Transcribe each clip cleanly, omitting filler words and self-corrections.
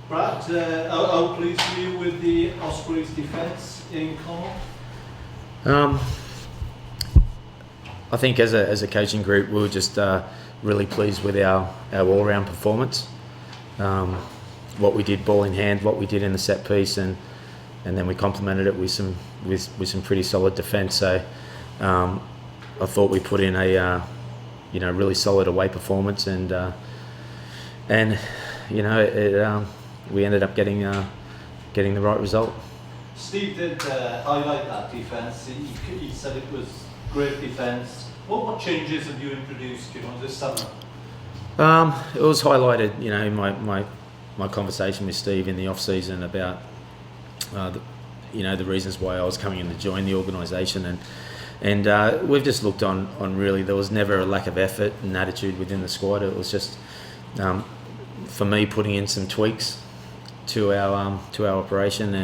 Brad, how pleased are you with the Ospreys defence in Connaught? I think as a coaching group, we were just really pleased with our all-round performance. What we did ball in hand, what we did in the set piece, and then we complemented it with some pretty solid defence. So I thought we put in a really solid away performance, and we ended up getting the right result. Steve did highlight that defence. He said it was great defence. What changes have you introduced, this summer? It was highlighted, in my conversation with Steve in the off season about the reasons why I was coming in to join the organisation, and we've just looked on really there was never a lack of effort and attitude within the squad. It was just for me putting in some tweaks to our operation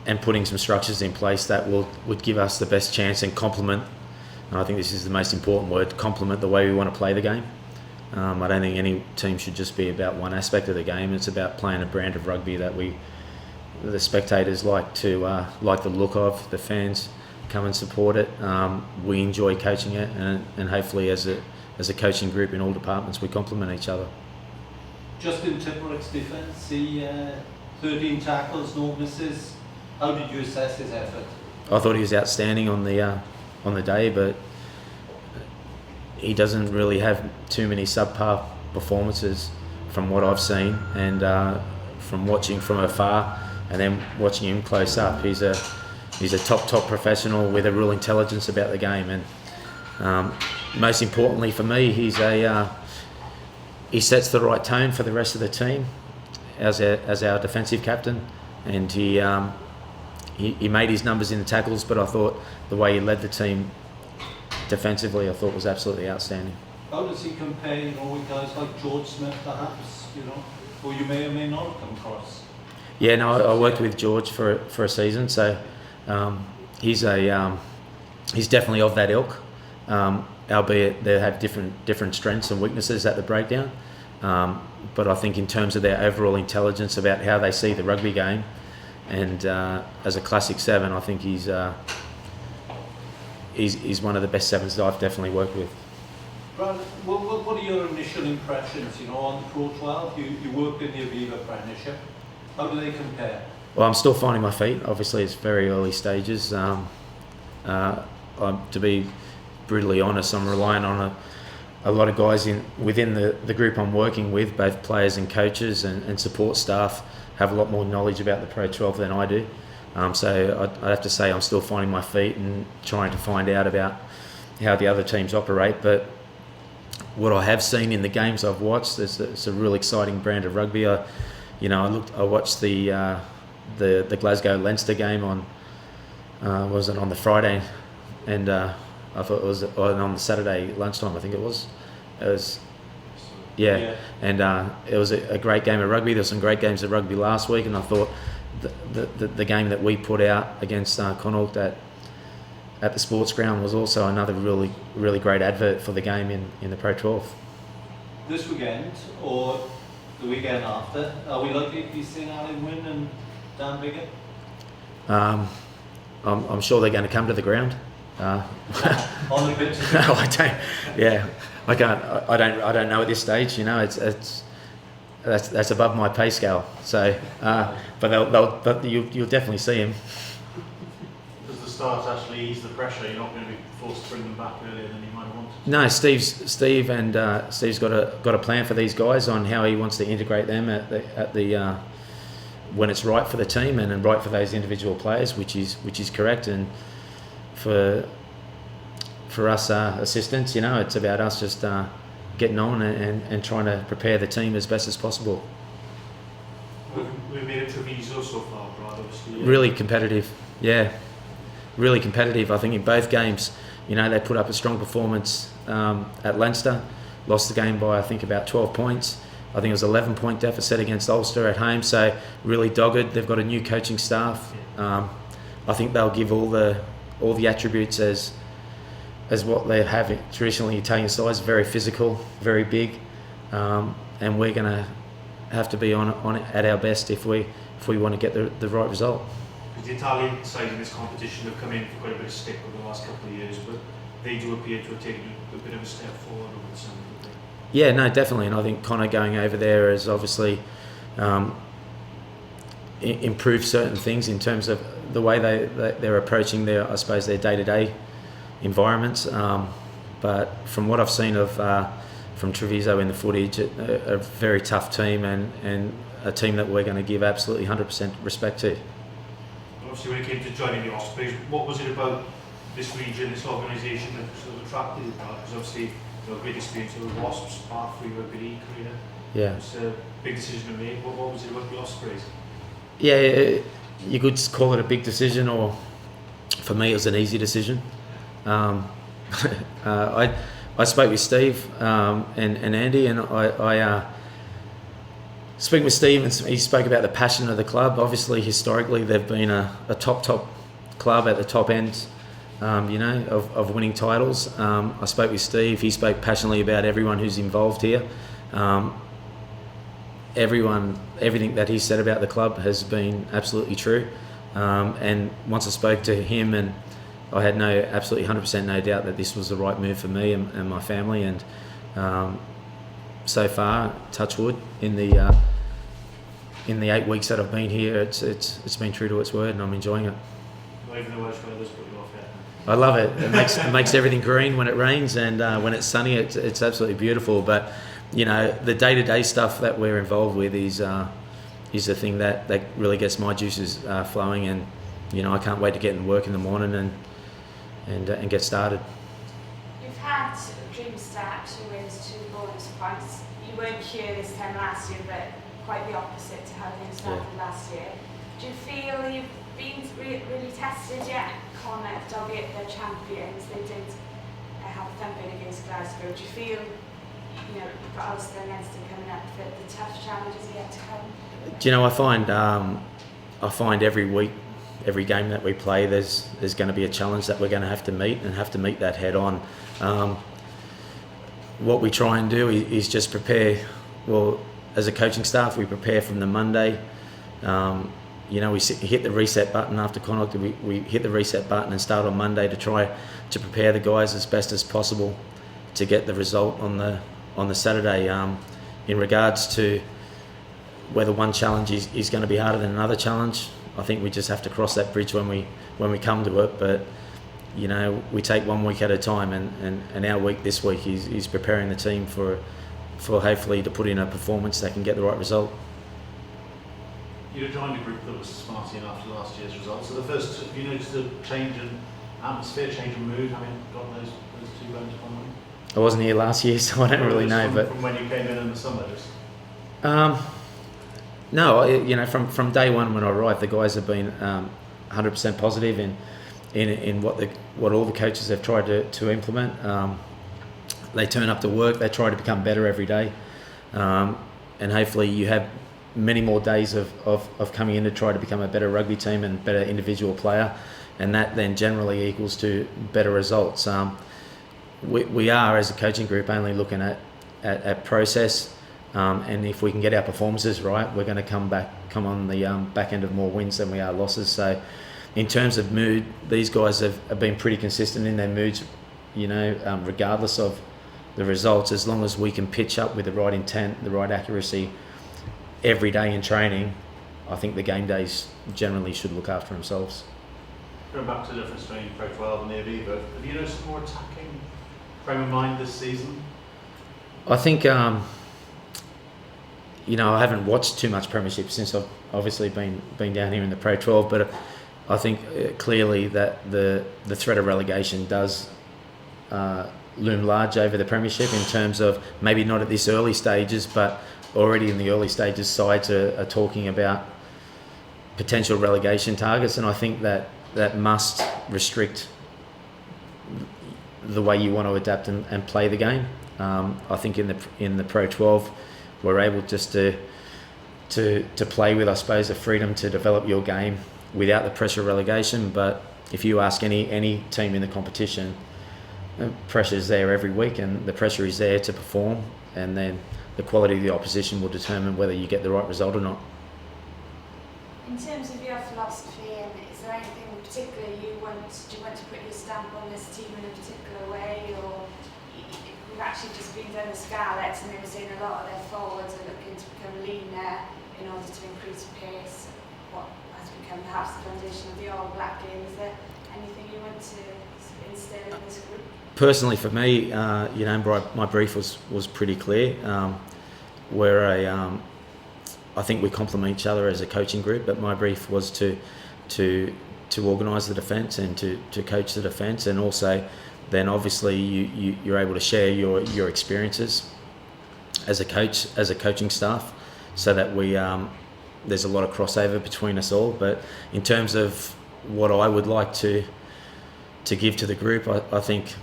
and putting some structures in place that would give us the best chance and complement. And I think this is the most important word: complement the way we want to play the game. I don't think any team should just be about one aspect of the game. It's about playing a brand of rugby that the spectators like the look of. The fans come and support it. We enjoy coaching it, and hopefully as a coaching group in all departments, we complement each other. Justin Tipperick's defence, 13 tackles, no misses. How did you assess his effort? I thought he was outstanding on the day, but he doesn't really have too many subpar performances from what I've seen, and from watching from afar and then watching him close up. He's a top professional with a real intelligence about the game, and most importantly for me, he sets the right tone for the rest of the team as our defensive captain, and he made his numbers in the tackles, but I thought the way he led the team defensively, I thought was absolutely outstanding. How does he compare, with guys like George Smith, perhaps, who you may or may not have come across? Yeah, no, I worked with George for a season, so he's definitely of that ilk. Albeit they have different strengths and weaknesses at the breakdown. But I think in terms of their overall intelligence about how they see the rugby game, and as a classic seven, I think he's one of the best sevens that I've definitely worked with. Brad, what are your initial impressions? On the Pro 12, you worked in the Aviva apprenticeship. How do they compare? Well, I'm still finding my feet. Obviously, it's very early stages. To be brutally honest, I'm relying on a lot of guys within the group I'm working with, both players and coaches and support staff, have a lot more knowledge about the Pro 12 than I do. So I'd have to say I'm still finding my feet and trying to find out about how the other teams operate. But what I have seen in the games I've watched, it's a real exciting brand of rugby. I watched the Glasgow Leinster game on the Friday, and I thought it was on the Saturday lunchtime. I think it was. Yeah. And it was a great game of rugby. There were some great games of rugby last week, and I thought the game that we put out against Connaught at the sports ground was also another really, really great advert for the game in the Pro 12. This weekend or the weekend after, are we likely to be seeing Alan Wynne and Dan Biggett? I'm sure they're going to come to the ground. On the pitch? No, I don't. Yeah, I can't. I don't know at this stage. That's above my pay scale. So, but you'll definitely see him. Does the start actually ease the pressure? You're not going to be forced to bring them back earlier than you might want to. No, Steve's got a plan for these guys on how he wants to integrate them at the when it's right for the team and right for those individual players, which is correct. And for us assistants, it's about us just getting on and trying to prepare the team as best as possible. We've made it Treviso so far, Brad, obviously. Really competitive, yeah. Really competitive. I think in both games, they put up a strong performance at Leinster, lost the game by I think about 12 points. I think it was 11-point deficit against Ulster at home, so really dogged. They've got a new coaching staff. I think they'll give all the attributes as what they have traditionally Italian sides, very physical, very big, and we're going to have to be on at our best if we want to get the right result. The Italian side in this competition have come in for quite a bit of stick over the last couple of years, but they do appear to have taken a bit of a step forward over the summer. Yeah, no, definitely, and I think Connor going over there has obviously improved certain things in terms of the way they're approaching their, I suppose, their day-to-day environments. But from what I've seen of from Treviso in the footage, a very tough team and a team that we're going to give absolutely 100% respect to. Obviously, when it came to joining the Ospreys, what was it about this region, this organisation that sort of attracted you? Because obviously, you know, great experience with Wasps, part 3 Rugby League career. Yeah. It's a big decision to make. What was it about the Ospreys? Yeah, you could call it a big decision, or for me, it was an easy decision. I spoke with Steve and Andy, and I speaking with Steve, and he spoke about the passion of the club. Obviously, historically, they've been a top club at the top end, of winning titles. I spoke with Steve. He spoke passionately about everyone who's involved here. Everything that he said about the club has been absolutely true. And once I spoke to him, and I had absolutely 100% no doubt that this was the right move for me and my family. And so far, touch wood, in the 8 weeks that I've been here, it's been true to its word, and I'm enjoying it. Not even the Welsh weather's put you off yet. I love it. It makes everything green when it rains, and when it's sunny, it's absolutely beautiful. But the day-to-day stuff that we're involved with is the thing that really gets my juices flowing, and I can't wait to get in work in the morning and get started. You've had a dream start, 2 wins, 2 bonus points. You weren't here this time last year, but quite the opposite to how things started last year. Do you feel you've been really tested yet? Connor, albeit they're champions, they did have a thumping against Glasgow. Do you feel you've got Ulster and Leinster coming up, that the tough challenges are yet to come? I find every week, every game that we play, there's going to be a challenge that we're going to have to meet, and have to meet that head on. What we try and do is just prepare. Well, as a coaching staff, we prepare from the Monday. We hit the reset button after Connacht. We hit the reset button and start on Monday to try to prepare the guys as best as possible to get the result on the Saturday. In regards to whether one challenge is going to be harder than another challenge, I think we just have to cross that bridge when we come to it. But we take 1 week at a time, and our week this week is preparing the team for hopefully to put in a performance that can get the right result. You joined a group that was smarting after last year's results. So the first, have you noticed a change in atmosphere, change in mood, having got those 2 games upon them? I wasn't here last year, so I don't really know. But from when you came in the summer, just. No, from day one when I arrived, the guys have been 100% positive in what all the coaches have tried to implement. They turn up to work, they try to become better every day, and hopefully you have many more days of coming in to try to become a better rugby team and better individual player, and that then generally equals to better results. We are, as a coaching group, only looking at process. And if we can get our performances right, we're going to come on the back end of more wins than we are losses. So in terms of mood, these guys have been pretty consistent in their moods, regardless of the results. As long as we can pitch up with the right intent, the right accuracy every day in training, I think the game days generally should look after themselves. Going back to the difference between Pro 12 and the Aviva, have you noticed a more attacking frame of mind this season? I think I haven't watched too much Premiership since I've obviously been down here in the Pro 12, but I think clearly that the threat of relegation does loom large over the Premiership, in terms of maybe not at this early stages, but already in the early stages, sides are talking about potential relegation targets, and I think that must restrict the way you want to adapt and play the game. I think in the Pro 12, we're able just to play with, I suppose, the freedom to develop your game without the pressure of relegation. But if you ask any team in the competition, the pressure is there every week, and the pressure is there to perform. And then the quality of the opposition will determine whether you get the right result or not. In terms of your philosophy, and is there anything in particular do you want to put your stamp on this team in a particular way, or we've actually just been down the Scarlets and they were saying a lot of their forwards are looking to become leaner in order to increase pace, what has become perhaps the foundation of the All Black game. Is there anything you want to instill in this group? Personally, for me, my brief was pretty clear. I think we complement each other as a coaching group, but my brief was to organise the defence and to coach the defence, and also then obviously you're able to share your experiences as a coach, as a coaching staff, so that there's a lot of crossover between us all. But in terms of what I would like to give to the group, I think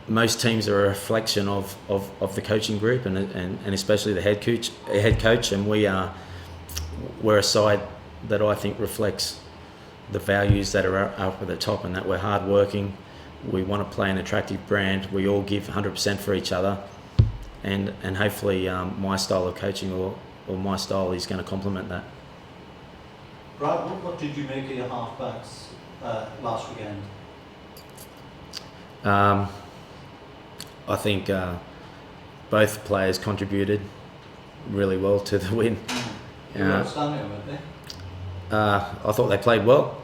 most teams are a reflection of the coaching group and especially the head coach, and we're a side that I think reflects the values that are up at the top, and that we're hard working, we want to play an attractive brand, we all give 100% for each other, and hopefully my style of coaching or my style is going to complement that. Brad, what did you make of your halfbacks last weekend? I think both players contributed really well to the win. You were outstanding, weren't they? I thought they played well.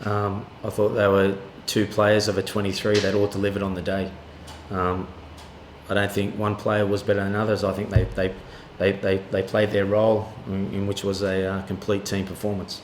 I thought they were two players of a 23 that all delivered on the day. I don't think one player was better than others. I think they played their role, in which was a complete team performance.